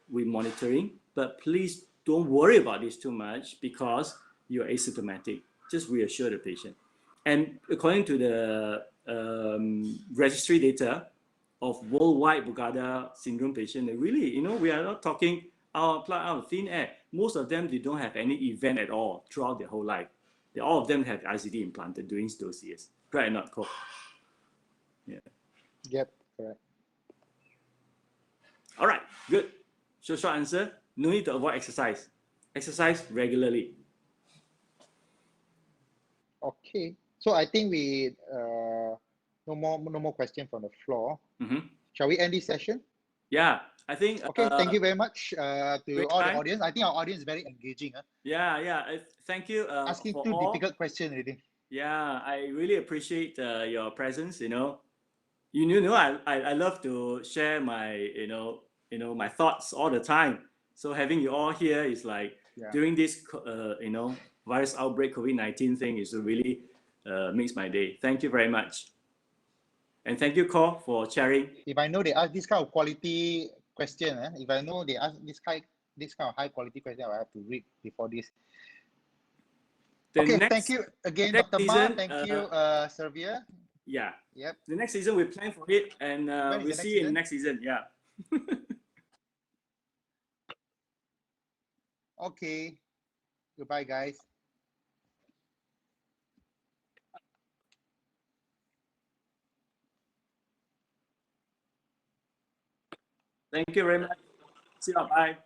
We're monitoring, but please don't worry about this too much because you're asymptomatic. Just reassure the patient. And according to the registry data of worldwide Brugada syndrome patient, they really, you know, we are not talking out of thin air. Most of them, they don't have any event at all throughout their whole life. All of them have ICD implanted during those years. Right or not, Cole? Yeah. Yep, correct. All right, good. So short answer, no need to avoid exercise. Exercise regularly. Okay. So I think we no more questions from the floor. Shall we end this session? Yeah, I think. Okay, thank you very much to all the audience. I think our audience is very engaging. Yeah. Thank you. Asking for two all. difficult questions already. Yeah, I really appreciate your presence. You know, I love to share my my thoughts all the time. So having you all here is like during this virus outbreak, COVID-19 thing is really makes my day. Thank you very much. And thank you, Cor, for sharing. If I know they ask this kind of quality question, if I know they ask this kind of high quality question, I have to read before this. Okay, thank you again, Dr. Ma. Thank you, Servia. Yeah. Yep. The next season we plan for it, and we'll see you in the next season. Yeah. Okay. Goodbye, guys. Thank you very much. See you. Bye.